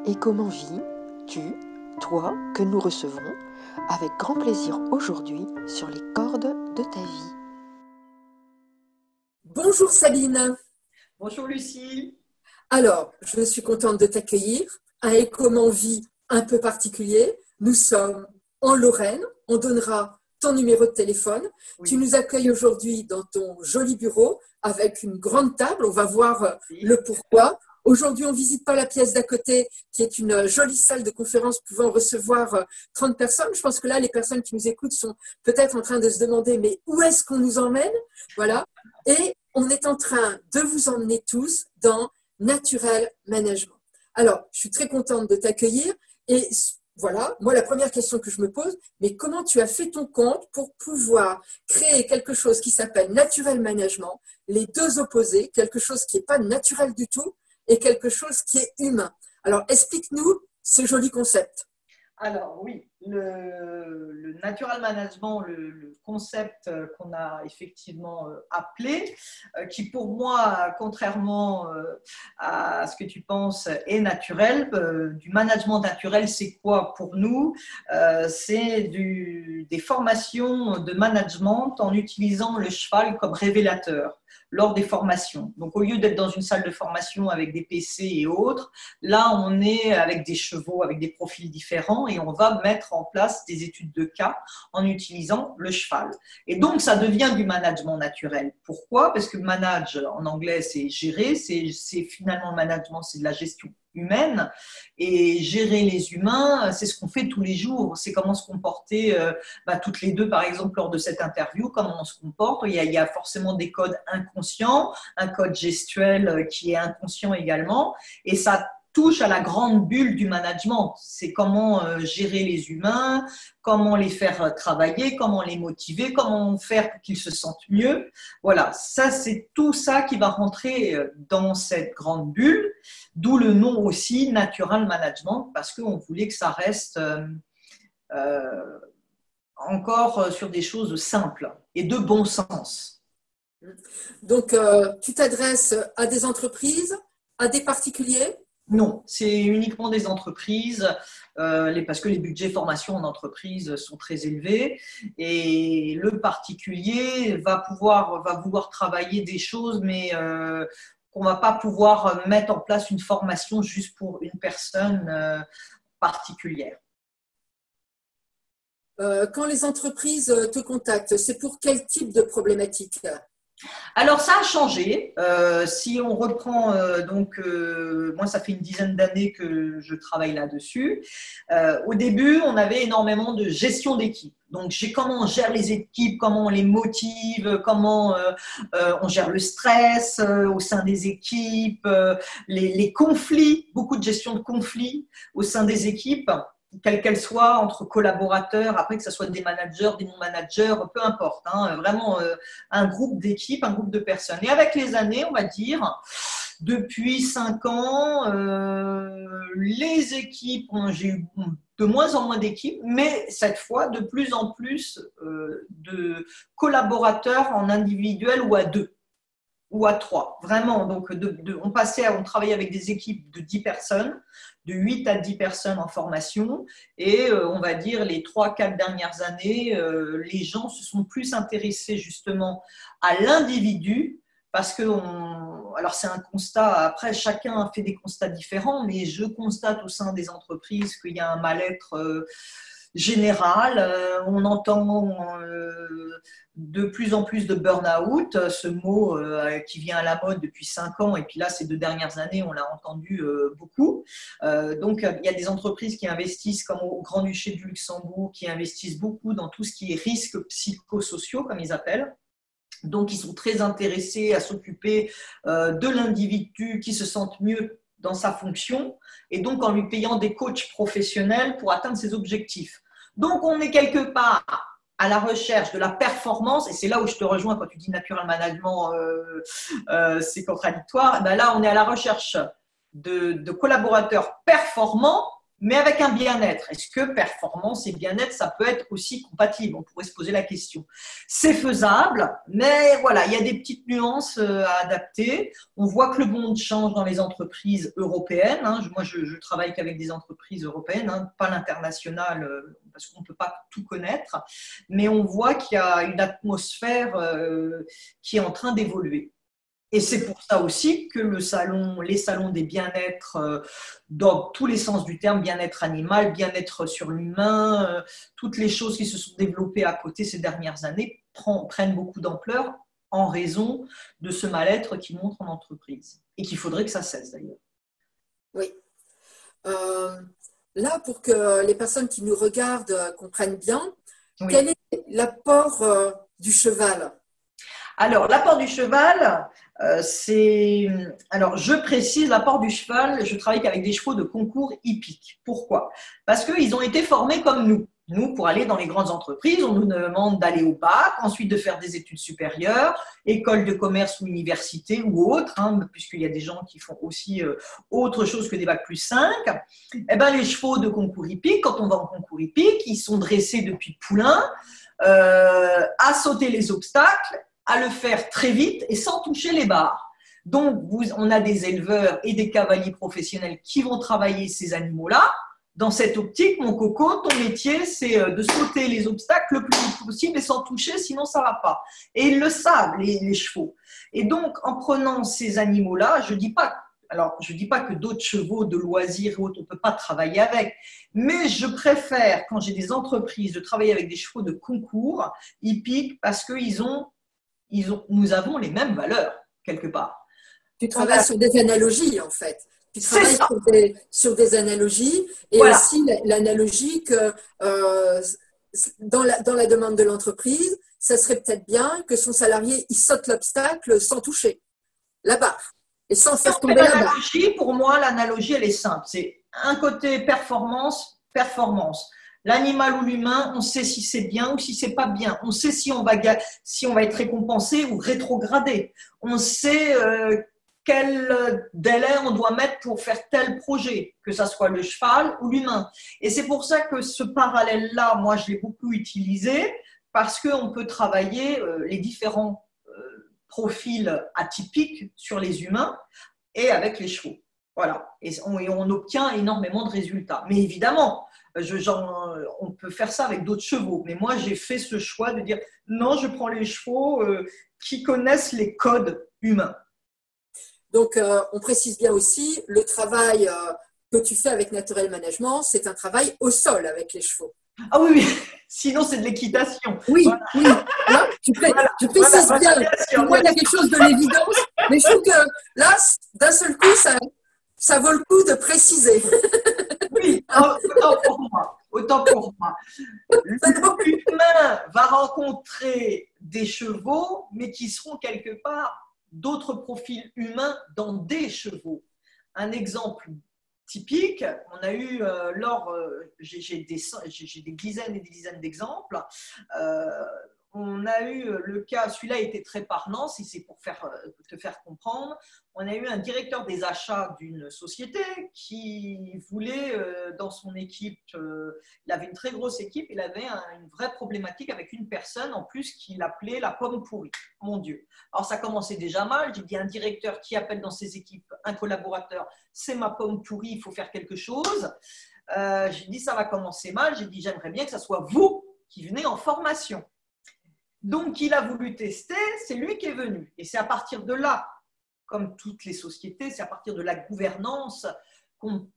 et comment vis, tu, toi, que nous recevons avec grand plaisir aujourd'hui sur les cordes de ta vie. Bonjour Sabine. Bonjour Lucie. Alors, je suis contente de t'accueillir à Comment Vie un peu particulier. Nous sommes en Lorraine. On donnera ton numéro de téléphone. Oui. Tu nous accueilles aujourd'hui dans ton joli bureau avec une grande table. On va voir le pourquoi. Aujourd'hui, on ne visite pas la pièce d'à côté, qui est une jolie salle de conférence pouvant recevoir 30 personnes. Je pense que là, les personnes qui nous écoutent sont peut-être en train de se demander, mais où est-ce qu'on nous emmène? Voilà. Et on est en train de vous emmener tous dans Natural Management. Alors, je suis très contente de t'accueillir. Et voilà, moi, la première question que je me pose, mais comment tu as fait ton compte pour pouvoir créer quelque chose qui s'appelle Natural Management, les deux opposés, quelque chose qui n'est pas naturel du tout et quelque chose qui est humain. Alors, explique-nous ce joli concept. Alors oui, le natural management, le concept qu'on a effectivement appelé, qui pour moi, contrairement à ce que tu penses, est naturel. Du management naturel, c'est quoi pour nous? C'est des formations de management en utilisant le cheval comme révélateur lors des formations. Donc, au lieu d'être dans une salle de formation avec des PC et autres, là, on est avec des chevaux, avec des profils différents et on va mettre en place des études de cas en utilisant le cheval. Et donc, ça devient du management naturel. Pourquoi? Parce que manage, en anglais, c'est gérer, c'est finalement le management, c'est de la gestion humaine, et gérer les humains, c'est ce qu'on fait tous les jours, c'est comment se comporter toutes les deux par exemple lors de cette interview, comment on se comporte. Il y a forcément des codes inconscients, un code gestuel qui est inconscient également, et ça touche à la grande bulle du management. C'est comment gérer les humains, comment les faire travailler, comment les motiver, comment faire pour qu'ils se sentent mieux. Voilà, ça c'est tout ça qui va rentrer dans cette grande bulle, d'où le nom aussi Natural Management, parce qu'on voulait que ça reste encore sur des choses simples et de bon sens. Donc, tu t'adresses à des entreprises, à des particuliers? Non, c'est uniquement des entreprises parce que les budgets formation en entreprise sont très élevés et le particulier va vouloir travailler des choses, mais qu'on ne va pas pouvoir mettre en place une formation juste pour une personne particulière. Quand les entreprises te contactent, c'est pour quel type de problématique? Alors, ça a changé. Si on reprend, moi, ça fait une dizaine d'années que je travaille là-dessus. Au début, on avait énormément de gestion d'équipe. Donc, comment on gère les équipes, comment on les motive, comment on gère le stress au sein des équipes, les conflits, beaucoup de gestion de conflits au sein des équipes, quelle qu'elle soit, entre collaborateurs, après que ce soit des managers, des non-managers, peu importe, vraiment un groupe d'équipes, un groupe de personnes. Et avec les années, on va dire, depuis 5 ans, les équipes, j'ai eu de moins en moins d'équipes, mais cette fois, de plus en plus de collaborateurs en individuel ou à 2 ou à 3, vraiment. Donc, on travaillait avec des équipes de 10 personnes, de 8 à 10 personnes en formation, et on va dire les 3-4 dernières années, les gens se sont plus intéressés justement à l'individu, parce que, alors c'est un constat, après chacun fait des constats différents, mais je constate au sein des entreprises qu'il y a un mal-être général. On entend de plus en plus de burn-out, ce mot qui vient à la mode depuis 5 ans, et puis là, ces 2 dernières années, on l'a entendu beaucoup. Donc, il y a des entreprises qui investissent, comme au Grand-Duché du Luxembourg, qui investissent beaucoup dans tout ce qui est risques psychosociaux, comme ils appellent. Donc, ils sont très intéressés à s'occuper de l'individu qui se sente mieux dans sa fonction, et donc en lui payant des coachs professionnels pour atteindre ses objectifs. Donc, on est quelque part à la recherche de la performance, et c'est là où je te rejoins quand tu dis natural management, c'est contradictoire. Ben là, on est à la recherche de collaborateurs performants mais avec un bien-être. Est-ce que performance et bien-être, ça peut être aussi compatible? On pourrait se poser la question. C'est faisable, mais voilà, il y a des petites nuances à adapter. On voit que le monde change dans les entreprises européennes. Moi, je travaille qu'avec des entreprises européennes, pas l'international, parce qu'on ne peut pas tout connaître, mais on voit qu'il y a une atmosphère qui est en train d'évoluer. Et c'est pour ça aussi que les salons des bien-être, dans tous les sens du terme, bien-être animal, bien-être sur l'humain, toutes les choses qui se sont développées à côté ces dernières années prennent beaucoup d'ampleur en raison de ce mal-être qui montre en entreprise. Et qu'il faudrait que ça cesse d'ailleurs. Oui. Là, pour que les personnes qui nous regardent comprennent bien, oui. Quel est l'apport du cheval? Alors, l'apport du cheval, alors je précise, l'apport du cheval, je travaille avec des chevaux de concours hippiques. Pourquoi? Parce qu'ils ont été formés comme nous. Nous, pour aller dans les grandes entreprises, on nous demande d'aller au bac, ensuite de faire des études supérieures, école de commerce ou université ou autre, puisqu'il y a des gens qui font aussi autre chose que des bacs plus 5. Eh ben, les chevaux de concours hippiques, quand on va en concours hippique, ils sont dressés depuis poulain, à sauter les obstacles, à le faire très vite et sans toucher les barres. Donc, on a des éleveurs et des cavaliers professionnels qui vont travailler ces animaux-là. Dans cette optique, mon coco, ton métier, c'est de sauter les obstacles le plus vite possible et sans toucher, sinon ça ne va pas. Et ils le savent, les chevaux. Et donc, en prenant ces animaux-là, je dis pas que d'autres chevaux de loisirs et autres, on ne peut pas travailler avec, mais je préfère, quand j'ai des entreprises, de travailler avec des chevaux de concours hippiques parce que nous avons les mêmes valeurs, quelque part. Tu travailles sur des analogies, en fait. Tu travailles sur des analogies et aussi l'analogie que dans la demande de l'entreprise, ça serait peut-être bien que son salarié il saute l'obstacle sans toucher la barre et sans faire tomber la barre. Pour moi, l'analogie, elle est simple. C'est un côté performance. L'animal ou l'humain, on sait si c'est bien ou si c'est pas bien. On sait si on va être récompensé ou rétrogradé. On sait quel délai on doit mettre pour faire tel projet, que ça soit le cheval ou l'humain. Et c'est pour ça que ce parallèle-là, moi, je l'ai beaucoup utilisé parce qu'on peut travailler les différents profils atypiques sur les humains et avec les chevaux. Voilà. Et on obtient énormément de résultats. Mais évidemment, on peut faire ça avec d'autres chevaux. Mais moi, j'ai fait ce choix de dire non, je prends les chevaux qui connaissent les codes humains. Donc, on précise bien aussi, le travail que tu fais avec Naturel Management, c'est un travail au sol avec les chevaux. Ah oui, sinon c'est de l'équitation. Oui, voilà. Oui. Là, tu précises bien. Pour moi, il y a quelque chose de l'évidence, mais je trouve que là, d'un seul coup, ça vaut le coup de préciser. Oui, autant pour moi. L'humain va rencontrer des chevaux, mais qui seront quelque part d'autres profils humains dans des chevaux. Un exemple typique, on a eu j'ai des dizaines et des dizaines d'exemples. On a eu le cas, celui-là était très parlant, si c'est pour te faire comprendre. On a eu un directeur des achats d'une société qui voulait, dans son équipe, il avait une très grosse équipe, il avait une vraie problématique avec une personne en plus qu'il appelait la pomme pourrie. Mon Dieu. Alors ça commençait déjà mal. J'ai dit un directeur qui appelle dans ses équipes un collaborateur, c'est ma pomme pourrie, il faut faire quelque chose. J'ai dit ça va commencer mal. J'ai dit j'aimerais bien que ce soit vous qui venez en formation. Donc, il a voulu tester, c'est lui qui est venu. Et c'est à partir de là, comme toutes les sociétés, c'est à partir de la gouvernance qu'on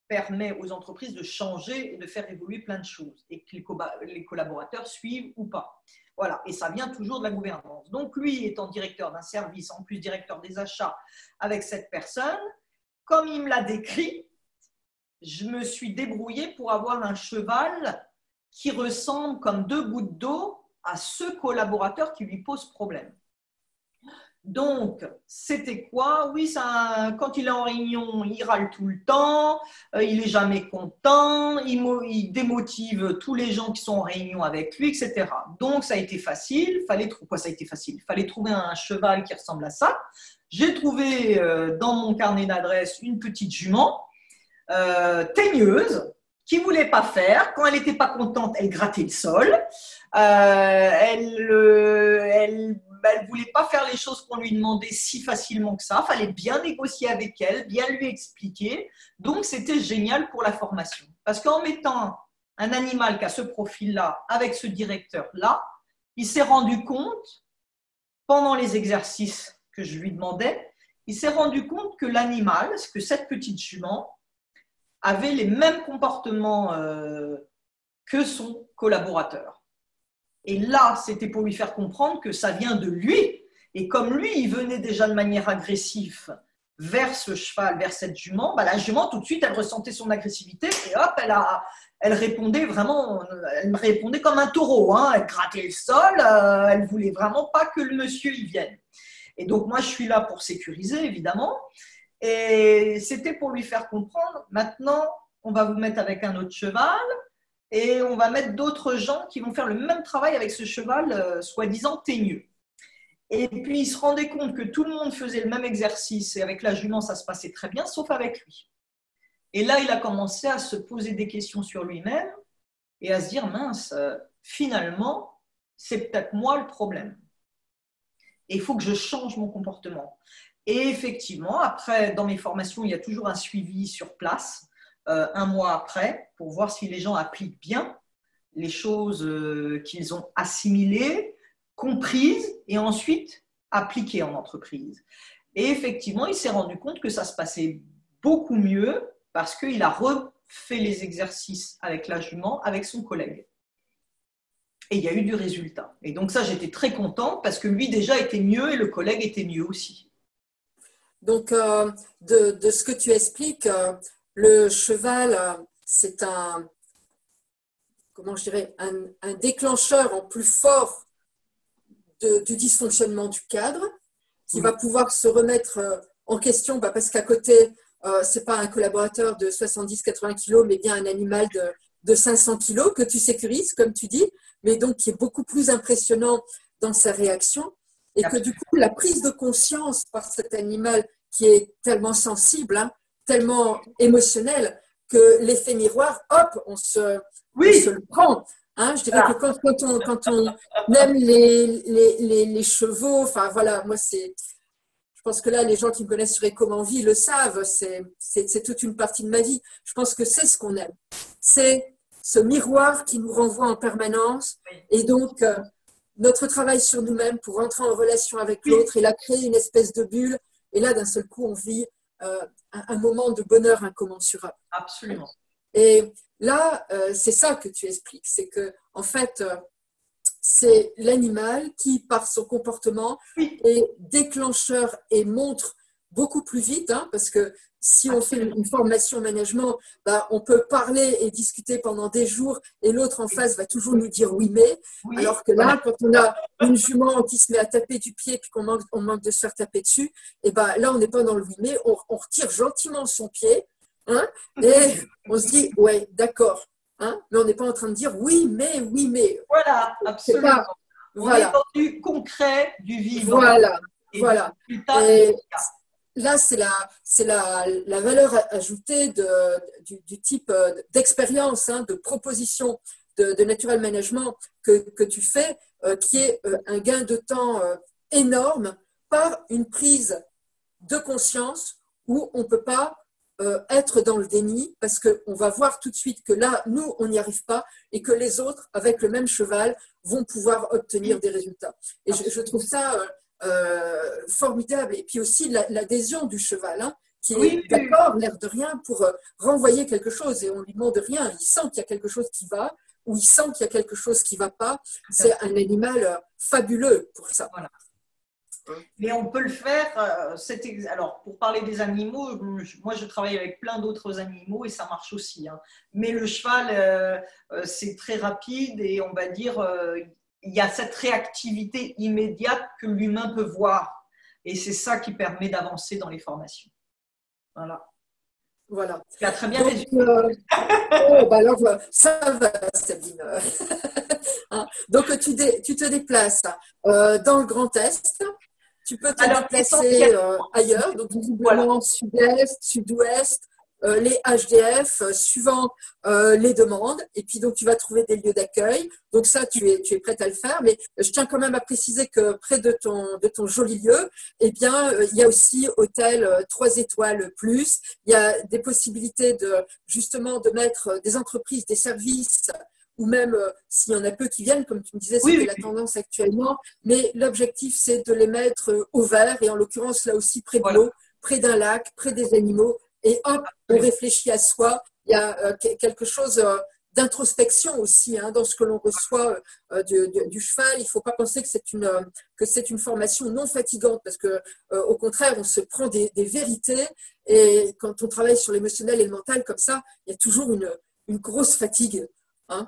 permet aux entreprises de changer et de faire évoluer plein de choses et que les collaborateurs suivent ou pas. Voilà, et ça vient toujours de la gouvernance. Donc, lui étant directeur d'un service, en plus directeur des achats avec cette personne, comme il me l'a décrit, je me suis débrouillée pour avoir un cheval qui ressemble comme deux gouttes d'eau à ce collaborateur qui lui pose problème. Donc, c'était quoi? Oui, quand il est en réunion, il râle tout le temps, il n'est jamais content, il démotive tous les gens qui sont en réunion avec lui, etc. Donc, ça a été facile. Ça a été facile? Il fallait trouver un cheval qui ressemble à ça. J'ai trouvé dans mon carnet d'adresses une petite jument teigneuse, qui ne voulait pas faire. Quand elle n'était pas contente, elle grattait le sol. Elle voulait pas faire les choses qu'on lui demandait si facilement que ça. Il fallait bien négocier avec elle, bien lui expliquer. Donc, c'était génial pour la formation. Parce qu'en mettant un animal qui a ce profil-là avec ce directeur-là, il s'est rendu compte, pendant les exercices que je lui demandais, il s'est rendu compte que l'animal, que cette petite jument, avait les mêmes comportements que son collaborateur. Et là, c'était pour lui faire comprendre que ça vient de lui. Et comme lui, il venait déjà de manière agressive vers ce cheval, vers cette jument, bah, la jument, tout de suite, elle ressentait son agressivité et hop, elle répondait vraiment, elle me répondait comme un taureau. Hein. Elle grattait le sol, elle ne voulait vraiment pas que le monsieur y vienne. Et donc, moi, je suis là pour sécuriser, évidemment. Et c'était pour lui faire comprendre, maintenant, on va vous mettre avec un autre cheval et on va mettre d'autres gens qui vont faire le même travail avec ce cheval, soi-disant teigneux. Et puis, il se rendait compte que tout le monde faisait le même exercice et avec la jument, ça se passait très bien, sauf avec lui. Et là, il a commencé à se poser des questions sur lui-même et à se dire, mince, finalement, c'est peut-être moi le problème. Et il faut que je change mon comportement. Et effectivement, après, dans mes formations, il y a toujours un suivi sur place, un mois après, pour voir si les gens appliquent bien les choses qu'ils ont assimilées, comprises et ensuite appliquées en entreprise. Et effectivement, il s'est rendu compte que ça se passait beaucoup mieux parce qu'il a refait les exercices avec la jument, avec son collègue. Et il y a eu du résultat. Et donc ça, j'étais très contente parce que lui déjà était mieux et le collègue était mieux aussi. Donc, de ce que tu expliques, le cheval, c'est comment je dirais, un déclencheur en plus fort du dysfonctionnement du cadre, qui va pouvoir se remettre en question parce qu'à côté, ce n'est pas un collaborateur de 70-80 kilos, mais bien un animal de 500 kilos que tu sécurises, comme tu dis, mais donc qui est beaucoup plus impressionnant dans sa réaction. Et que du coup, la prise de conscience par cet animal qui est tellement sensible, hein, tellement émotionnel, que l'effet miroir, hop, on se le prend. Hein. Je dirais que quand on aime les chevaux, enfin voilà, moi je pense que là, les gens qui me connaissent sur Ecomanvie le savent, c'est toute une partie de ma vie. Je pense que c'est ce qu'on aime. C'est ce miroir qui nous renvoie en permanence. Et donc, notre travail sur nous-mêmes pour entrer en relation avec l'autre et là créer une espèce de bulle. Et là, d'un seul coup, on vit un moment de bonheur incommensurable. Absolument. Et là, c'est ça que tu expliques. C'est que, en fait, c'est l'animal qui, par son comportement, est déclencheur et montre beaucoup plus vite, hein, parce que si on fait une formation management, on peut parler et discuter pendant des jours et l'autre en face va toujours nous dire oui, mais. Oui. Alors que là, quand on a une jument qui se met à taper du pied puis qu'on manque de se faire taper dessus, et là, on n'est pas dans le oui, mais, on retire gentiment son pied, hein, et on se dit, ouais, d'accord. Hein, mais on n'est pas en train de dire oui, mais. Voilà, absolument. Voilà. On est dans du concret, du vivant. Voilà. Et là, c'est la valeur ajoutée du type d'expérience, hein, de proposition de Natural Management que tu fais, qui est un gain de temps énorme par une prise de conscience où on ne peut pas être dans le déni parce qu'on va voir tout de suite que là, nous, on n'y arrive pas et que les autres, avec le même cheval, vont pouvoir obtenir des résultats. Et je trouve ça formidable. Et puis aussi l'adhésion du cheval, hein, qui est d'accord, l'air de rien, pour renvoyer quelque chose et on ne lui demande rien. Il sent qu'il y a quelque chose qui va ou il sent qu'il y a quelque chose qui ne va pas. C'est un animal fabuleux pour ça. Voilà. Mais on peut le faire. Alors, pour parler des animaux, moi je travaille avec plein d'autres animaux et ça marche aussi. Hein. Mais le cheval, c'est très rapide et on va dire, il y a cette réactivité immédiate que l'humain peut voir. Et c'est ça qui permet d'avancer dans les formations. Voilà. Tu as très bien résumé. Alors, ça va, Sabine. Hein, donc, tu te déplaces dans le Grand Est. Tu peux te déplacer ailleurs, donc visiblement sud-est, sud-ouest, les HDF suivant les demandes. Et puis, donc, tu vas trouver des lieux d'accueil. Donc, ça, tu es prête à le faire. Mais je tiens quand même à préciser que près de ton joli lieu, eh bien, il y a aussi hôtel 3 étoiles plus. Il y a des possibilités justement de mettre des entreprises, des services, ou même s'il y en a peu qui viennent, comme tu me disais, c'était la tendance actuellement. Mais l'objectif, c'est de les mettre au vert et en l'occurrence, là aussi, près de l'eau, près d'un lac, près des animaux. Et hop, on réfléchit à soi. Il y a quelque chose d'introspection aussi dans ce que l'on reçoit du cheval. Il ne faut pas penser que c'est une formation non fatigante parce que au contraire, on se prend des vérités et quand on travaille sur l'émotionnel et le mental comme ça, il y a toujours une grosse fatigue.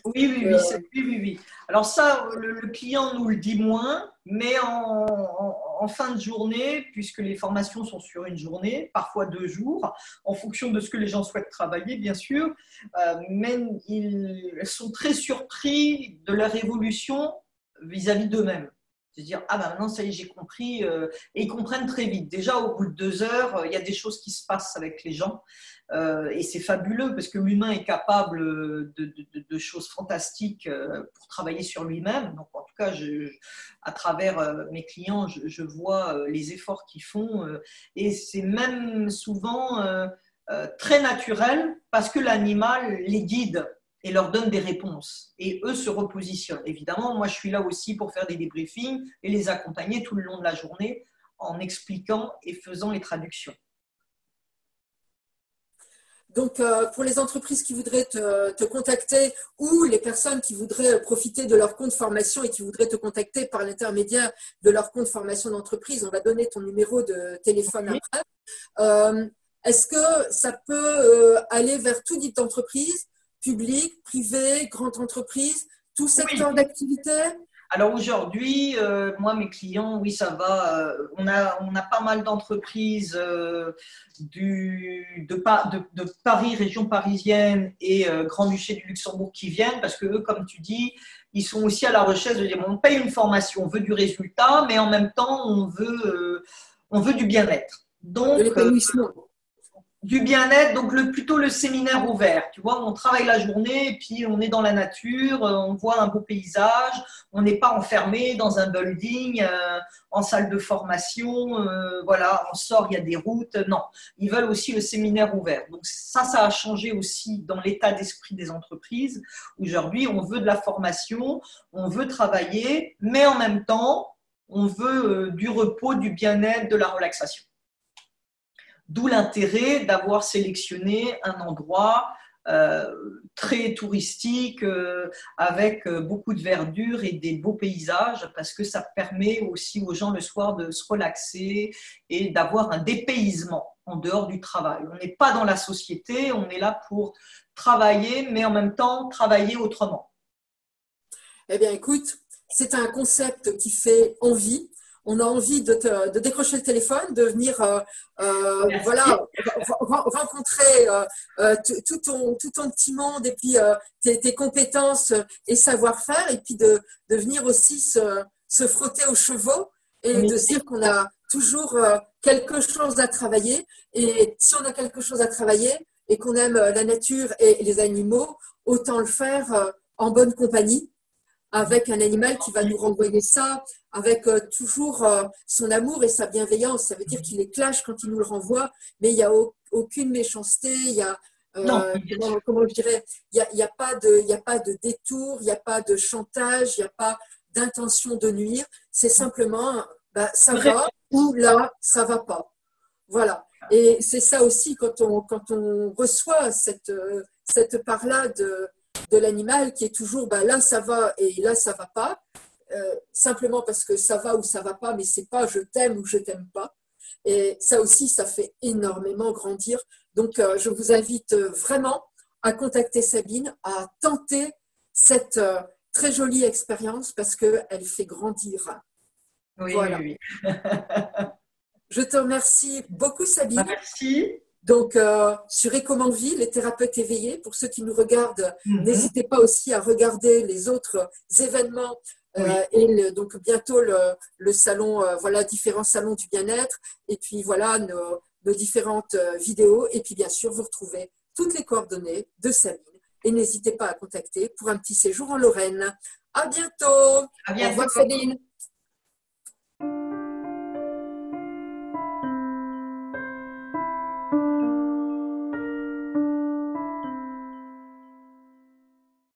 Oui. Alors ça, le client nous le dit moins, mais en fin de journée, puisque les formations sont sur une journée, parfois 2 jours, en fonction de ce que les gens souhaitent travailler, bien sûr, mais ils sont très surpris de leur évolution vis-à-vis d'eux-mêmes. C'est-à-dire, maintenant, ça y est, j'ai compris. Et ils comprennent très vite. Déjà, au bout de 2 heures, il y a des choses qui se passent avec les gens. Et c'est fabuleux parce que l'humain est capable de choses fantastiques pour travailler sur lui-même. Donc, en tout cas, à travers mes clients, je vois les efforts qu'ils font. Et c'est même souvent très naturel parce que l'animal les guide et leur donne des réponses. Et eux se repositionnent. Évidemment, moi, je suis là aussi pour faire des débriefings et les accompagner tout le long de la journée en expliquant et faisant les traductions. Donc, pour les entreprises qui voudraient te contacter ou les personnes qui voudraient profiter de leur compte formation et qui voudraient te contacter par l'intermédiaire de leur compte formation d'entreprise, on va donner ton numéro de téléphone après. Est-ce que ça peut aller vers tout type d'entreprise, public, privé, grande entreprise, tout secteur d'activité? Alors aujourd'hui, moi, mes clients, oui, ça va. On a pas mal d'entreprises de Paris, région parisienne et Grand-Duché du Luxembourg qui viennent parce que eux, comme tu dis, ils sont aussi à la recherche de dire on paye une formation, on veut du résultat, mais en même temps, on veut du bien-être. Donc, de l'épanouissement. Du bien-être, donc plutôt le séminaire ouvert. Tu vois, on travaille la journée et puis on est dans la nature, on voit un beau paysage, on n'est pas enfermé dans un building, en salle de formation, voilà, on sort, il y a des routes. Non, ils veulent aussi le séminaire ouvert. Donc ça a changé aussi dans l'état d'esprit des entreprises. Aujourd'hui, on veut de la formation, on veut travailler, mais en même temps, on veut du repos, du bien-être, de la relaxation. D'où l'intérêt d'avoir sélectionné un endroit très touristique avec beaucoup de verdure et des beaux paysages parce que ça permet aussi aux gens le soir de se relaxer et d'avoir un dépaysement en dehors du travail. On n'est pas dans la société, on est là pour travailler, mais en même temps travailler autrement. Eh bien, écoute, c'est un concept qui fait envie. On a envie de décrocher le téléphone, de venir rencontrer tout ton petit monde et puis tes compétences et savoir-faire et puis de venir aussi se frotter aux chevaux et de se dire qu'on a toujours quelque chose à travailler. Et si on a quelque chose à travailler et qu'on aime la nature et les animaux, autant le faire en bonne compagnie, avec un animal qui va nous renvoyer ça, avec toujours son amour et sa bienveillance. Ça veut dire qu'il est clash quand il nous le renvoie, mais il n'y a aucune méchanceté, il y a, comment je dirais, il y a pas de détour, il n'y a pas de chantage, il n'y a pas d'intention de nuire. C'est simplement, ça va ou là, ça va pas. Voilà. Et c'est ça aussi quand on reçoit cette part-là de l'animal qui est toujours là ça va et là ça va pas, simplement parce que ça va ou ça va pas, mais c'est pas je t'aime ou je t'aime pas. Et ça aussi, ça fait énormément grandir. Donc je vous invite vraiment à contacter Sabine, à tenter cette très jolie expérience parce qu'elle fait grandir. Oui, voilà. Oui. Je te remercie beaucoup, Sabine. Merci. Donc, sur Écomenvie, les thérapeutes éveillés, pour ceux qui nous regardent, n'hésitez pas aussi à regarder les autres événements et donc bientôt le salon, différents salons du bien-être et puis voilà nos différentes vidéos. Et puis, bien sûr, vous retrouvez toutes les coordonnées de Sabine. Et n'hésitez pas à contacter pour un petit séjour en Lorraine. À bientôt. À bientôt. Au revoir, Sabine.